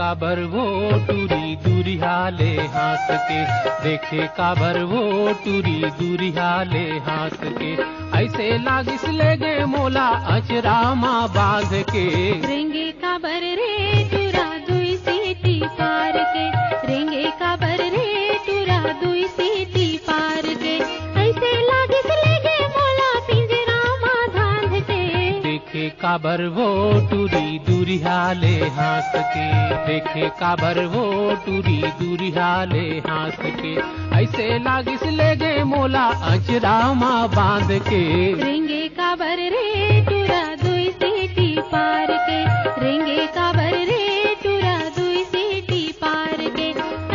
काबर वो टूरी दूरिहाले हाथ के, देखे काबर वो टूरी दूरिहाले हाथ के। ऐसे लागिस ले गए मोला अचरामा बांध के, रेंगे काबर रे टूरा दुई सीटी पार के, रेंगे काबर रे टूरा दुई सीटी पार के। ऐसे लागिस ले गए मोला पिंजरामा धांध के, देखे काबर वो टूरी दूरिहाले हाथ के, देखे काबर वो टूरी दूरिहाले हाथ के। ऐसे लागिस ले गए मोला अचरामा बांध के, रेंगे काबर रे टूरा दुई सीटी पार के, रेंगे काबर रे टूरा दुई सीटी पार के।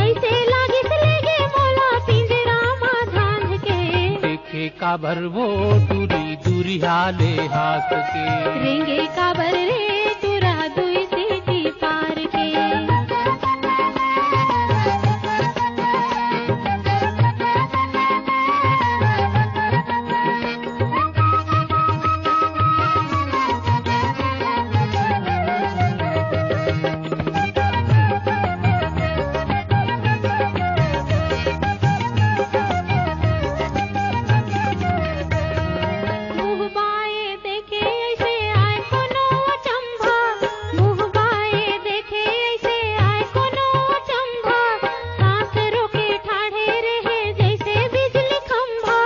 ऐसे लागिस ले गए मोला पिंजरामा धांध के, देखे काबर वो टूरी दूरिहाले हाथ के, रेंगे काबर रे टूरा दुई सीटी पार के। मुँह बाएं देखे ऐसे आए कोनो अचंभा, मुँह बाएं देखे ऐसे आए कोनो अचंभा। सांस रोके ठाढ़े रहे जैसे बिजली खंभा,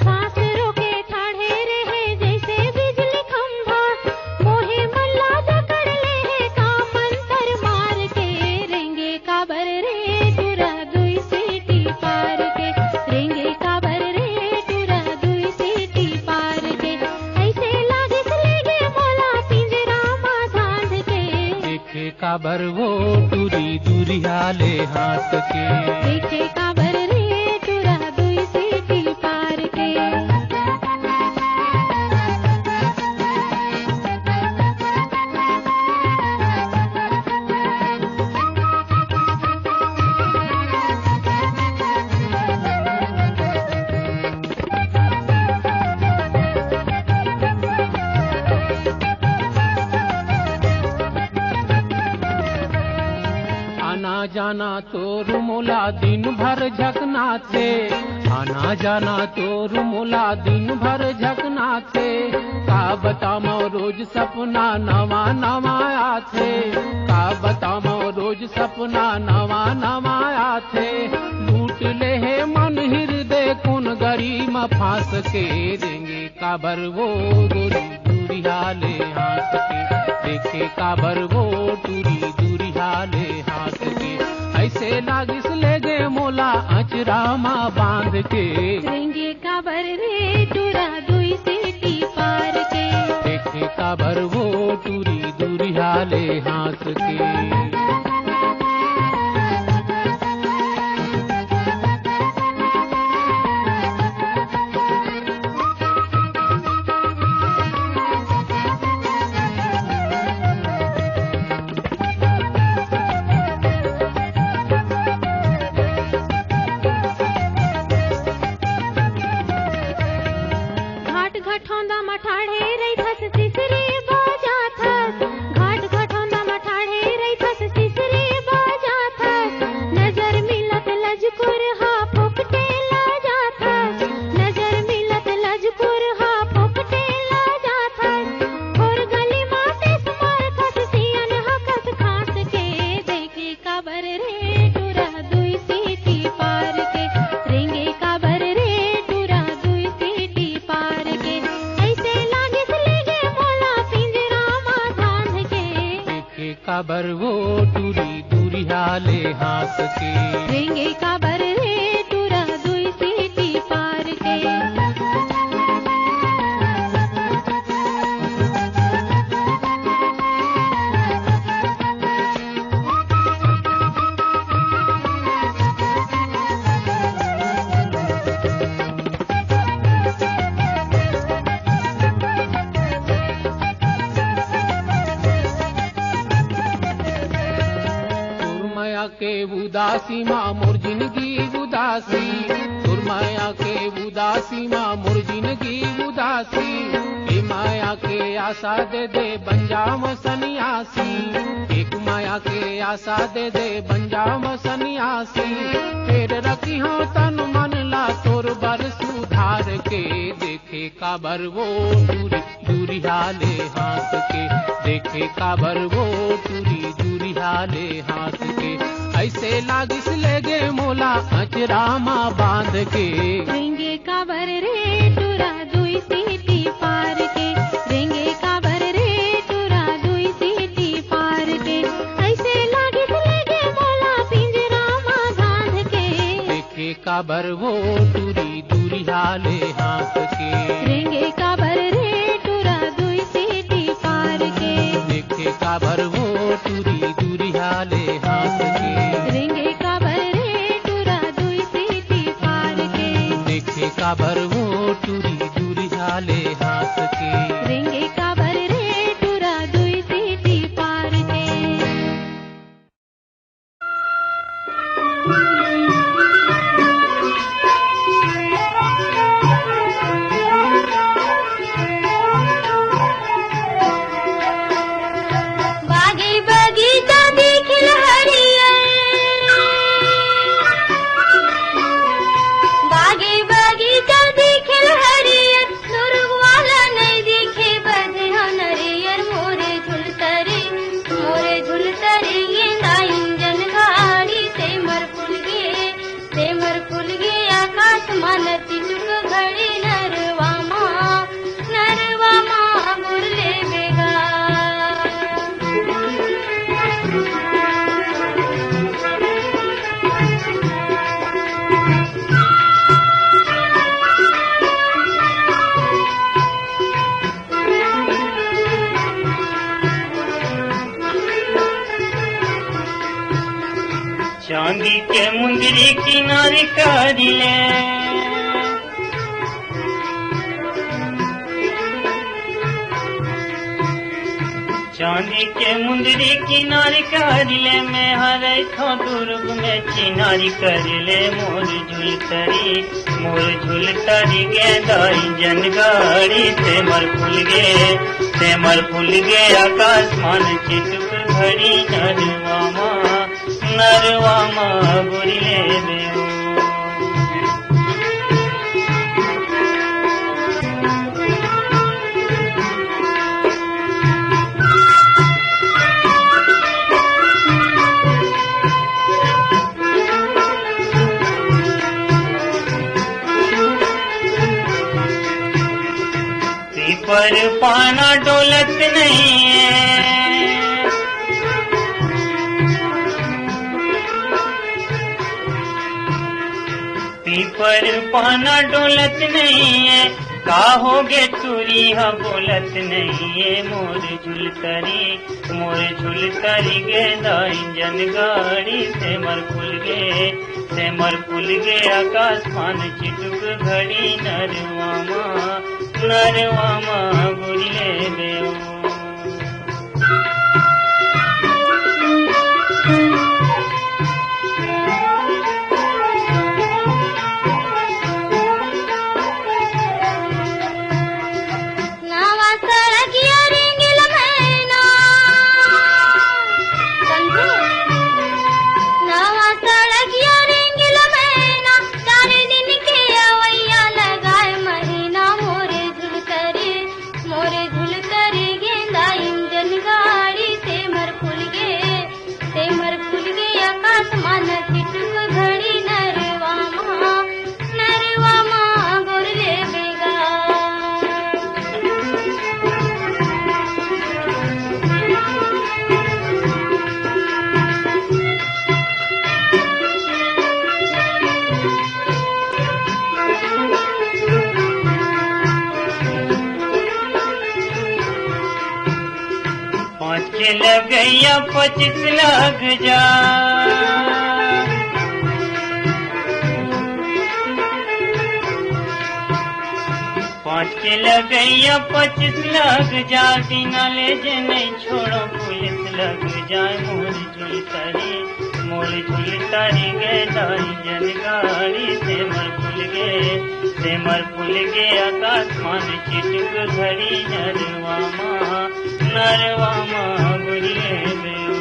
सांस रोके ठाढ़े रहे जैसे बिजली खंभा। मोहे मल्ला जकड़ ले है का मंतर मार के, रेंगे काबर रे टूरा दुई सीटी पार के, रेंगे काबर रे टूरा दुई सीटी पार के। ऐसे लागिस ले गए मोला पिंजरामा धांध के, देखे काबर वो टूरी दूरिहाले हाथ के, देखे काबर रे टूरा दुई सीटी पार के। आना जाना तोर मोला दिन भर झकना थे, आना जाना तोर मोला दिन भर झकना थे। का बतामो रोज सपना नवा नवा आथे, का बतामो रोज सपना नवा नवा आथे। लूट ले है मन हृदय कुन गरीम फांस के, देंगे काबर वो गोरी दूरिहाले हाथ के, देखे काबर वो टूरी दूरिहाले हाथ के। ऐसे लागिस ले गए मोला अचरामा बांध के, रेंगे काबर रे टूरा दुई सीटी पार के, देखे काबर वो टूरी दूरिहाले हाथ के। घाट घटौंदा मठाढ़े रही थस सिसरी बाजा थस, घाट घटौंदा मठाढ़े रही थस सिसरी बाजा थस। नजर मिलत लजकुर हा फुकटे लाजा थस, नजर मिलत लजकुर हा फुकटे लाजा थस। और गली माते स्मार थस सियन हकस खास के, देखे काबर रे टूरा दुई सीटी पार के, रेंगे काबर रे टूरा दुई सीटी पार के। ऐसे लागिस ले गए मोला पिंजरामा धांध के, देखे काबर वो टूरी दूरिहाले हाथ के, रेंगे काबर रे टूरा दुई सीटी पार के। सुरमया के उदासी माँ मोर जिंदगी उदासी, सुरमया के उदासी माँ मोर जिंदगी उदासी। हे माया माया के आशा दे दे बन जाम सन्यासी, एक माया के आशा दे दे बन जाम सन्यासी। फिर रखी हो तन मन ला तोर बर सुधार के, देखे काबर वो दूरी दूरी हाले हाथ के, देखे काबर वो दूरी दूरी हाले हाथ के। ऐसे लागिस लेगे मोला अचरामा बांध के, रेंगे काबर रे टूरा दुई सीटी पार के, रेंगे काबर रे टूरा दुई सीटी पार के। ऐसे लागिस लेगे मोला पिंजरामा बांध के, देखे काबर वो दूरी दूरी हाले हाथ के, रेंगे काबर रे टूरा दुई सीटी पार के, देखे काबर वो दूरी दूरी हाले हाथ के, रेंगे काबर रे टूरा दुई सीटी पार के, देखे काबर वो दूरी दूरी हाले हाथ के। रेंगे काबर रे टूरा दुई सीटी पार के। बागी बगीचा दिखिल हरियर, बागी बगीचा दिखिल हरियर, सुरग वाला नहीं दिखे बधे हो नरियर। मोरे झुलतरी गेंदा इंजन गाड़ी, सेमर फुल गे आकाश मान तिलुक घड़ी। नरवा माँ मुरले बेगा, चांदी के मुंदरी किनारे कारिले, चांदी के मुंदरी किनारे कारिले, मैं हरे थो दुर्ग में चिनारी करिले। मोर झुलतरी गेंदा इंजन गाड़ी, सेमर फुल गे आकाश मान चिटुक घड़ी। नरवा माँ बुरिले देव, पीपर पाना डोलत नहीं है, पीपर पाना डोलत नहीं है, काहोगे तुरी हा बोलत नहीं है। मोर झुलतरी गेंदा इंजन गाड़ी, सेमर फुल गे आकाश मान चिटुक घड़ी। नरवा माँ बुरिले देव, नावा सड़किया रेंगिल मैना, समझे? नावा सड़किया रेंगिल मैना, 4 दिन के अवैया लगाए महीना। मोरे झुलतरी गेंदा इंजन गाड़ी, सेमर फुल गे आकाश मान चिटुक घड़ी। नरवा माँ गोरले बेगा, लग गया 25 लग जा, 5 के लग गया 25 लग जा, बिना ले जे नहीं छोड़ो पुलिस लग जाए। मोर झुलतरी गेंदा इंजन गाड़ी, सेमर सेमर फूल गे आकाशमान चिटक घड़ी नरवा माँ गुरिले देओ।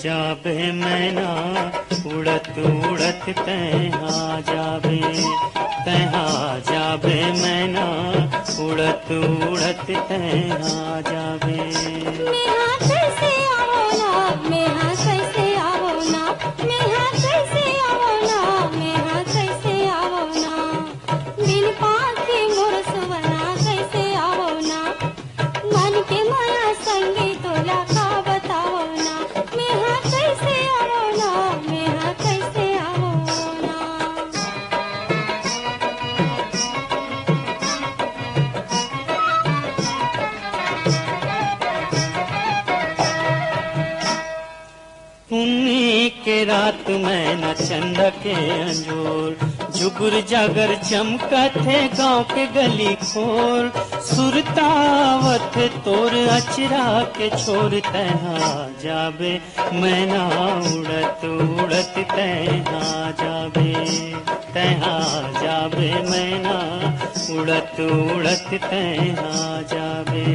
जाबे मैना उड़त उड़त तैहा जाबे, तैहा जाबे मैना उड़त उड़त तैहा जाबे। मेहा कैसे आवो ना, मेहा कैसे आवो ना, मेहा कैसे आवो ना, मेहा कैसे आवो ना, बिन पाखे मोर सुवना कैसे आवो ना, मन के माया संगे तोला का बताओ ना, मेहा कैसे आवो ना, मेहा कैसे आवो ना। पुन्नी के रात में न चंद के अंजोर, जुगर जागर चमकत है गाँव के गली खोर, सुरतावत तोर अचरा के छोर तैहा जाबे मैना उड़त उड़त तैहा जाबे, तैहा जाबे मैना उड़त उड़त तैहा जाबे।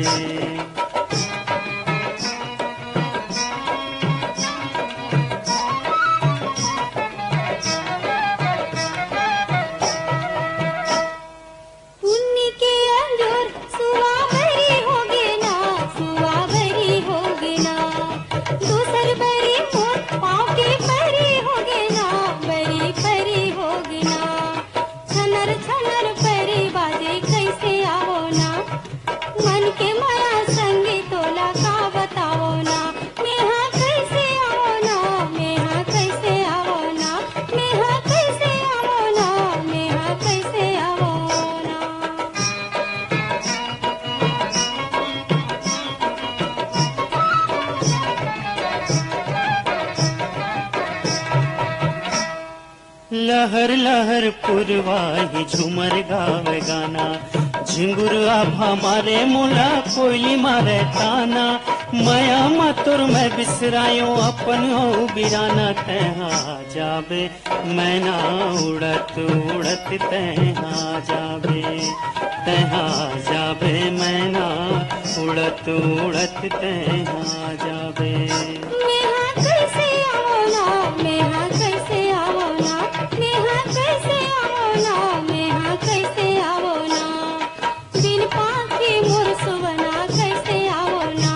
लहर लहर पुरवाही झूमर गावे गाना, झिंगुर आभा मारे मुला कोयली मारे ताना, माया मतुर में बिसरायो अपन हो बिराना तैहा जाबे मैना उड़त उड़त तैहा जाबे, तैहा जाबे मैना उड़त उड़त तैहा जाबे। मेहा कैसे आवो ना, मेहा कैसे आवो ना, मेहा कैसे आवो ना, मेहा कैसे आवो ना, बिन पाखे मोर सुवना कैसे आवो ना,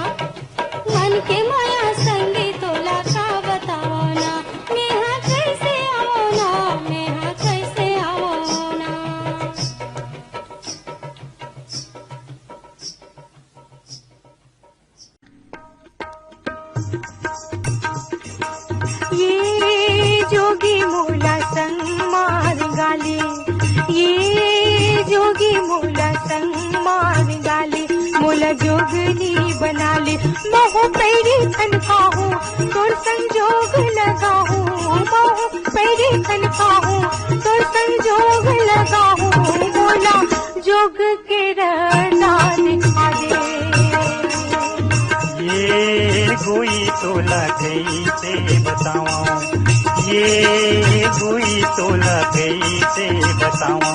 मन के माया संगे तोला का बताओ ना, मेहा कैसे आवो ना, मेहा कैसे आवो ना। ये जोगी मोला संग मार गाली, ये जोगी मोला संग मार गाली, मोला जोगनी बना ले, मोह पैरी तनखाहूँ तोर संजोग लगाहूँ, मोह पैरी तनखाहूँ तोर संजोग लगाहूँ, मोला जोग के रना दिखा दे। ये कोई तोला कैसे बताऊं, ये कोई तोला कैसे बतावा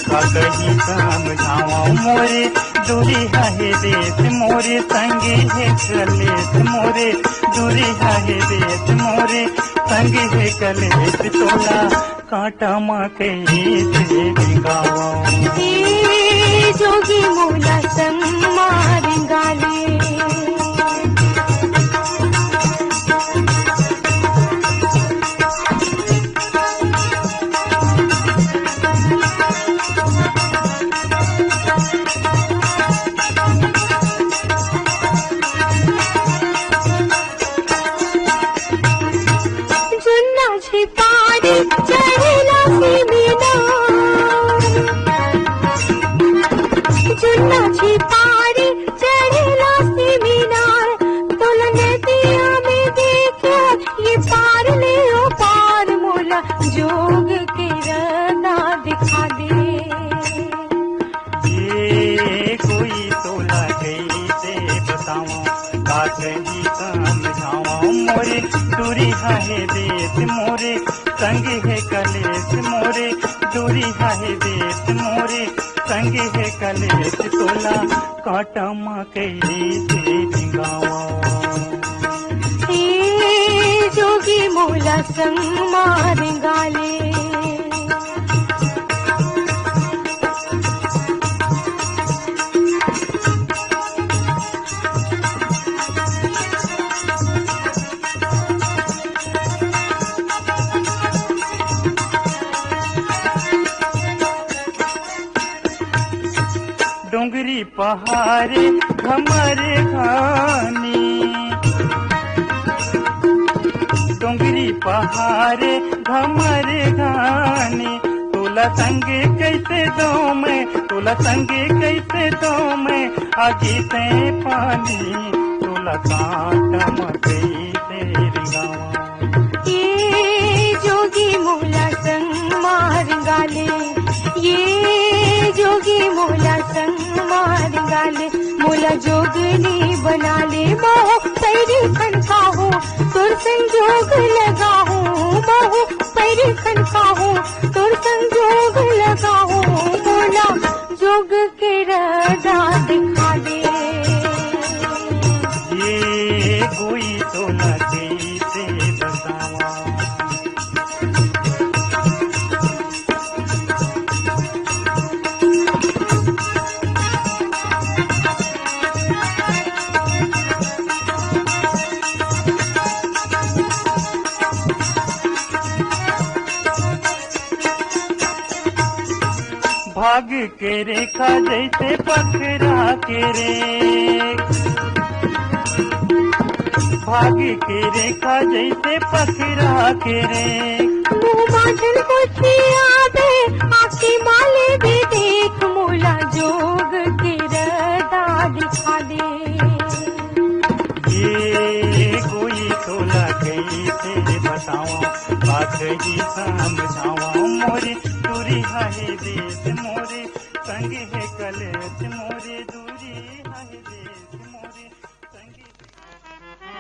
का कहीं समझावा मोरे दूरी है देश मोरे संगे है कलेश मोरे दूरी है देश मोरे संगे है कलेश तोला कांटा माँ कैसे भिंगावा जोगी मोला संग मारेंगाले जोग के रदा दिखा दे ये कोई तोला कैसे बतावा बात ही समझावा मोरे दूरी है देश मोरे संग है कलेश मोरे दूरी है देश मोरे संग है कलेश तोला कांटा माँ कैसे भिंगावा जोगी मोला संग मारेंगाले डोंगरी पहाड़े हमारे घानी डोंगरी पहाड़े हमारे घानी तोला संगे कैसे दो मैं तोला संगे कैसे दो मैं आगे से पानी तोला कांटा माँ कैसे रिंगावा ये जोगी मोला संग मारेंगाले ये जोगी मोला संग मारेंगाले मोला जोगनी बना ले मोह पैरी खनका हो तुर संजोग लगा हूँ बहु पैरी खनका हूँ तुर संजोग लगा हूँ मोला जोग के रदा दिखा दे ये कोई तोला कैसे बतावा भाग के रेखा जैसे पकड़ा के रे भाग के रेखा जैसे पकड़ा के रे मुँह बांधन को आवे आखी माले भी देख मोला जोग के रदा दिखा दे ये कोई तोला कैसे बतावा बात ही समझावा मोरे दूरी है देश मोरे संग है कलेश मोरे दूरी है देश मोरे संग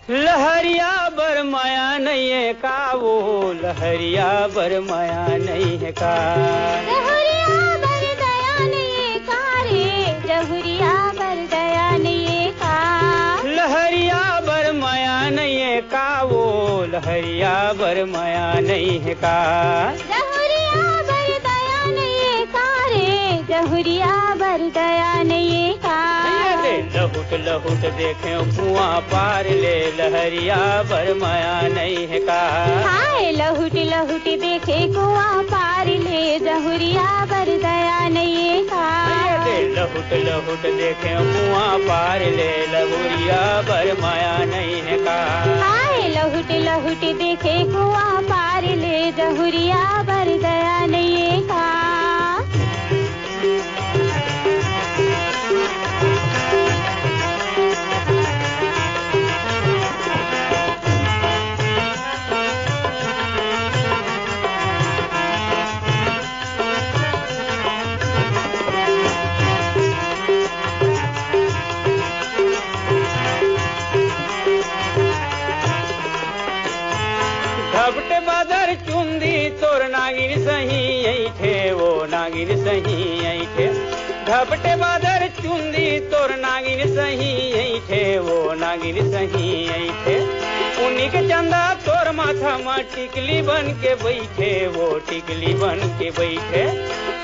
लहरिया बर माया नहीं है का वो लहरिया बर माया नहीं है का जहुरिया बर दया नहीं का रे जहुरिया बर दया नहीं का लहरिया बर माया नहीं है का वो लहरिया बर माया नहीं है का जहुरिया बर दया नहीं का रे जहुरिया बर दया नहीं का लहुट लहुट देखे कुआं पार ले लहरिया बर माया नहीं है का हाय लहुट लहुट देखे कुआं पार ले जहुरिया बर दया नहीं का लहुट लहुट देखे कुआं पार ले लहुरिया बर माया नहीं है का हाय लहुट लहुट देखे कुआं पार ले जहुरिया बर दया नहीं का झपटे बादर चुंदी तोर नागिन सही ऐठे वो नागिन सही ऐठे झपटे बादर चुंदी तोर नागिन सही ऐठे वो नागिन सही ऐठे उन्हीं के चंदा तोर माथा में टिकली बन के बैठे वो टिकली बन के बैठे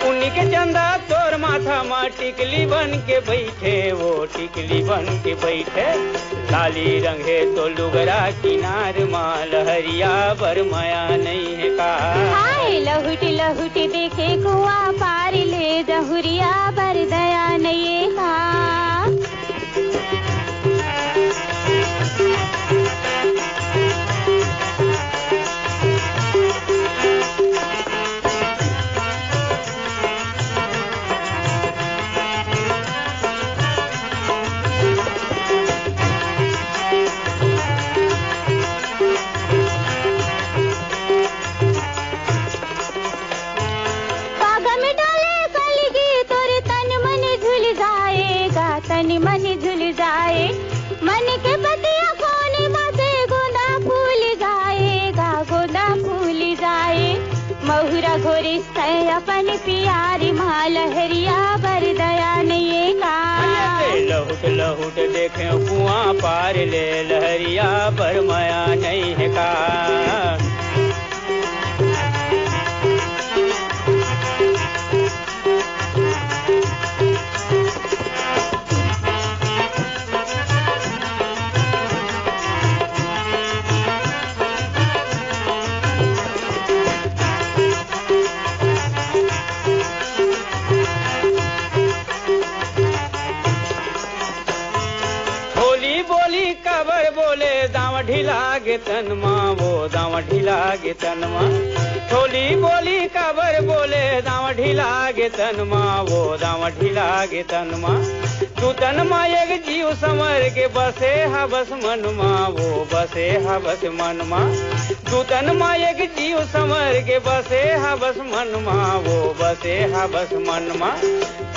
उन्हीं के चंदा तोर माथा में टिकली बन के बैठे वो टिकली बन के बैठे लाली रंगे तो लुगरा किनार माँ लहरिया बरमाया नहीं है का हाय लहुट लहुट देखे कुआं पार ले जहुरिया बर दया नहीं का अपन प्यारी माँ लहरिया बर दया नहीं का लहुट लहुट देखे कुआं पार ले लहरिया बरमाया नहीं है का ढिला गे तनमा वो दावा ढिला गे तनमा थोली बोली काबर बोले दावा ढिला गे तनमा वो दावा ढिला गे तनमा तू तनमा एक जीव समर के बसे हा बस मनमा वो बसे हा बस मनमा तू तनमा एक जीव समर के बसे हा बस मनमा वो बसे हा बस मनमा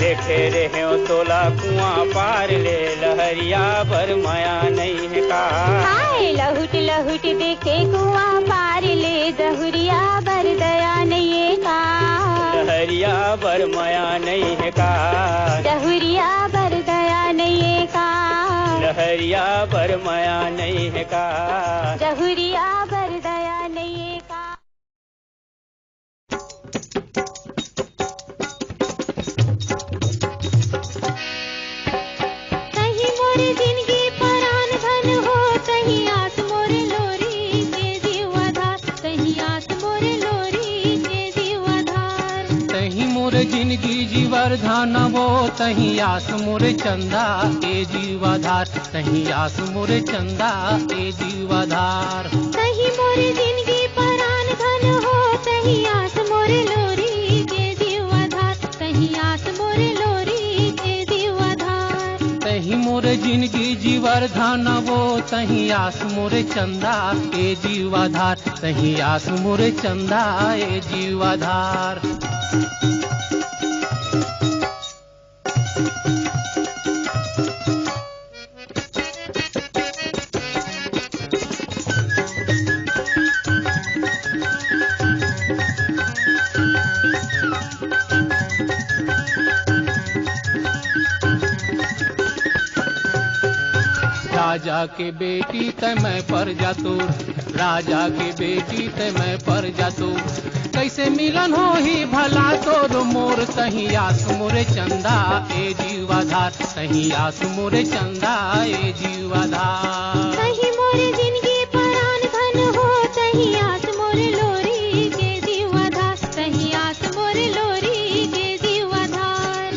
देखे रहे हो तोला कुआं पार ले लहरिया बर माया नहीं है का लहुट लहुट देखे कुआं पार ले जहुरिया बर दया नहीं का लहरिया बर माया नहीं है का जहुरिया बर दया नहीं का लहरिया बर माया नहीं है का जहुरिया बर दया नहीं का कहीं मोरे जिंदगी परान धन हो कहीं आस मोरे लोरी के जीवाधार कहीं आस मोरे लोरी के जीवाधार तही मोर जिंदगी जीवर धानवो तही आस मोर चंदा ए जीवाधार तही आस मोर चंदा ए जीवाधार कहीं मोरे जिंदगी परान धन हो कहीं आस मोरे लोरी के जीवाधार कहीं आस मोरे लोरी के जीवाधार तही मोर जिंदगी जीवर धानवो तही आस मोर चंदा ए जीवाधार तही आस मोर चंदा ए जीवाधार राजा के बेटी ते मैं पर जातू राजा के बेटी ते मैं पर जातू कैसे मिलन हो ही भला तोर मोर तही आस मोरे चंदा ए जीवाधार तही आस मोरे चंदा ए जीवाधार कहीं मोरे जिंदगी परान धन हो कहीं आस मोरे लोरी के जीवाधार कहीं आस मोरे लोरी के जीवाधार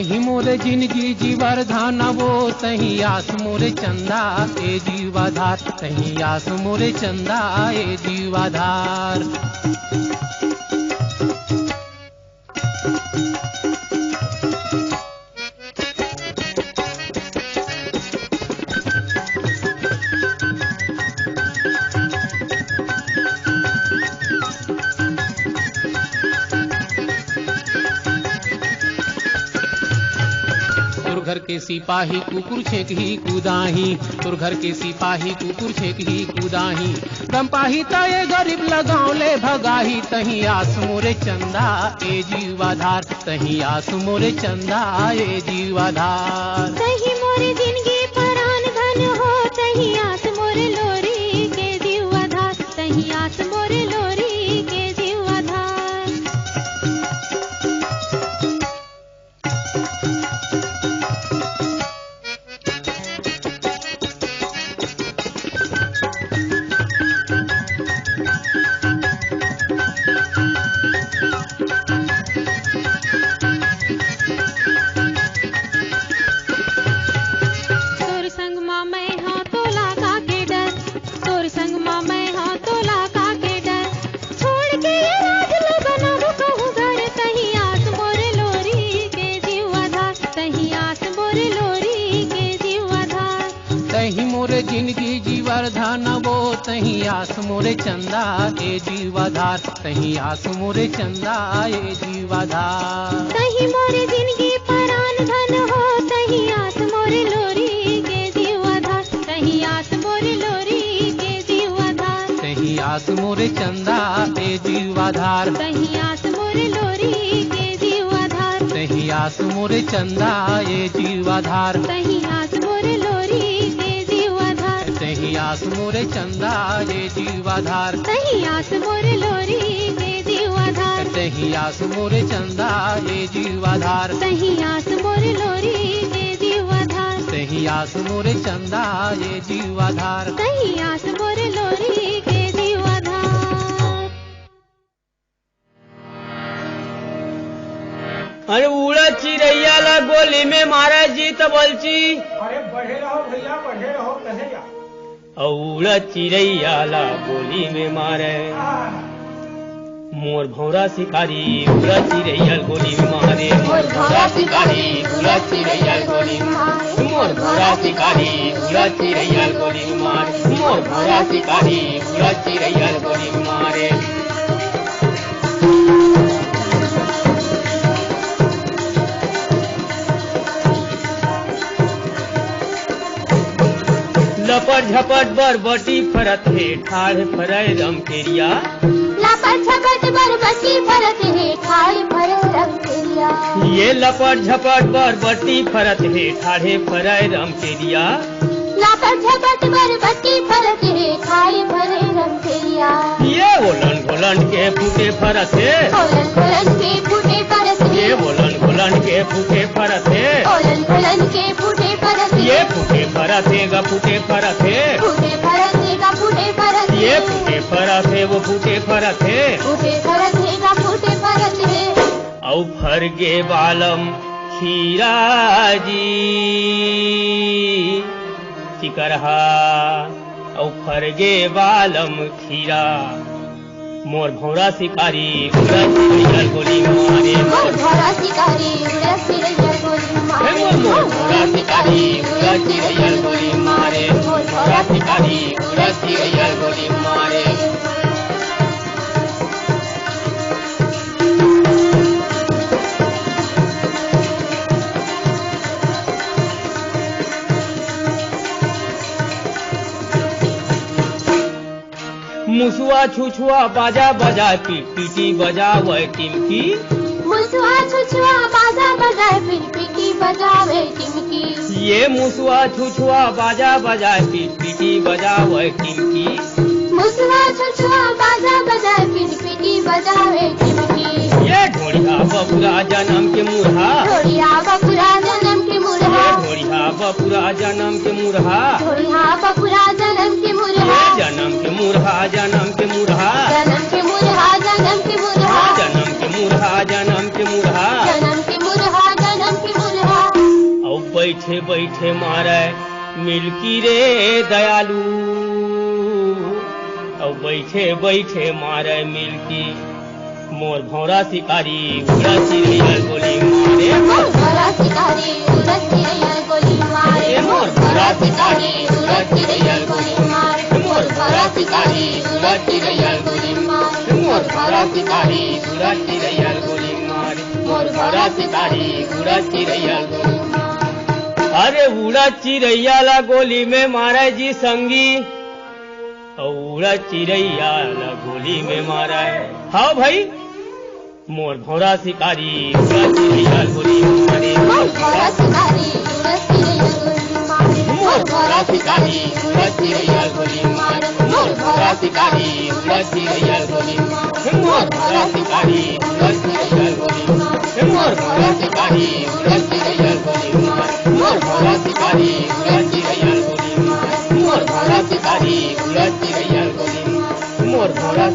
तही मोरे जिंदगी जीवरधान वो तही आस मोरे चंदा ए जीवाधार तही आस मोरे चंदा ए जीवाधार। घर के सिपाही कुकुर छेक ही कूदाही तुर घर के सिपाही कुकुर छेक ही कूदाही दमपाही ताये गरीब लगावले भगाही तही आस मोरे चंदा ए जीवाधार तही आस मोरे चंदा ए जीवाधार। तही मोरे जिंदगी परान धन हो तही आस मोरे लोरी के जीवाधार तही आस मोरे लोरी के जीवाधार। जिंदगी जीवरधान वो तही आस मोरे चंदा ए जीवाधार तही आस मोरे चंदा ए जीवाधार। तही मोरे जिंदगी परान धन हो तही आस मोरे लोरी के जीवाधार तही आस मोरे लोरी के जीवाधार। तही आस मोरे चंदा ए जीवाधार तही आस मोरे लोरी के जीवाधार तही आस मोरे चंदा ए जीवाधार तही आस मोरे लोरी के जीवाधार तही आस मोरे चंदा ए जीवाधार तही आस मोरे लोरी के जीवाधार तही आस मोरे चंदा ए जीवाधार तही आस मोरे लोरी के जीवाधार तही आस मोरे चंदा ए जीवाधार तही आस मोरे लोरी के जीवाधार। अरे उड़ा चिड़ैया ला गोली में मारा जी तो बोलची। अरे बढ़े रहो भैया बढ़े रहो कहे जा। उड़ा चिड़ैया ला गोली में मारे मोर भौरा शिकारी उड़ा चिड़ैया गोली में मारे मोर भौरा शिकारी उड़ा चिड़ैया गोली में मारे मोर भौरा शिकारी उड़ा चिड़ैया गोली में मारे मोर भौरा शिकारी उड़ा चिड़ैया गोली में मारे। लपट झपट बरबटी फरत है ठाढ़ फरय रमकेरिया लपट झपट बरबटी फरत है ठाढ़ फरय रमकेरिया ये लपट झपट बरबटी फरत है ठाढ़े फरय रमकेरिया लपट झपट बरबटी फरत है ठाढ़ फरय रमकेरिया ये ओलन घोलन के फूटे फरत है ओलन घोलन के फूटे फरत है ये ओलन घोलन के फूटे फरत है ओलन घोलन के फूटे फरत है ये फूटे फरत है ग फूटे फरत है फूटे फरत है गा फूटे फरत है ये फूटे फरत है वो फूटे फरत है फूटे फरत है गा फूटे फरत है औ फरगे बालम खीरा जी चिकरहा औ फरगे बालम खीरा मोर भौरा शिकारी उड़ा चिड़ैया गोली मारे मोर भौरा शिकारी उड़ा चिड़ैया गोली मारे मोर भौरा शिकारी उड़ा चिड़ैया गोली मारे मोर भौरा शिकारी उड़ा चिड़ैया गोली मारे। मुसुआ छुछुआ बाजा बजा पीटी बजावे टिमकी मुसुआ छुछुआ बाजा बजाए पिटी बजावे टिमकी ये मुसुआ छुछुआ बाजा बजाए पीटी बजावे टिमकी मुसुआ छुछुआ बाजा बजाए पिटी बजावे टिमकी ये ढोड़िया बपुरा जन्म के मुरहा ढोड़िया बपुरा जन्म के मुरहा ये ढोड़िया बपुरा जन्म के मुरहा ढोड़िया बपुरा जन्म के मुरहा जन्म के मुरहा जन्म के मुरहा जन्म के मुरहा जन्म के मुरहा जन्म के मुरहा जन्म के मुरहा जन्म के मुरहा जन्म के मुरहा बैठे बैठे मारे मिल्की रे दयालु और बैठे बैठे मारे मिल्की मोर भौरा शिकारी उड़ा चिड़ैया गोली मारे मोर भौरा शिकारी उड़ा चिड़ैया गोली मारे मोर भौरा शिकारी उड़ा चिड़ैया गोली मारे मोर भौरा शिकारी उड़ा चिड़ैया गोली मारे मोर भौरा शिकारी उड़ा चिड़ैया गोली मारे मोर भौरा शिकारी उड़ा चिड़ैया गोली अरे उड़ा चिड़ैया ला गोली में मारा जी संगी उड़ा चिड़ैया ला गोली में मारा है हाँ भाई मोर भौरा शिकारी उड़ा चिड़ैया गोली मारे मोर भौरा शिकारी उड़ा चिड़ैया गोली मारे मोर भौरा शिकारी उड़ा चिड़ैया गोली मारे मोर भौरा शिकारी उड़ा चिड़ैया गोली मारे मोर भौरा शिकारी उड़ा चिड़ैया गोली मारे मोर भौरा शिकारी उड़ा चिड़ैया गोली मारे मोर भौरा शिकारी उड़ा चिड़ैया गोली मारे मोर भौरा शिकारी उड़ा चिड़ैया गोली मारे मोर भौरा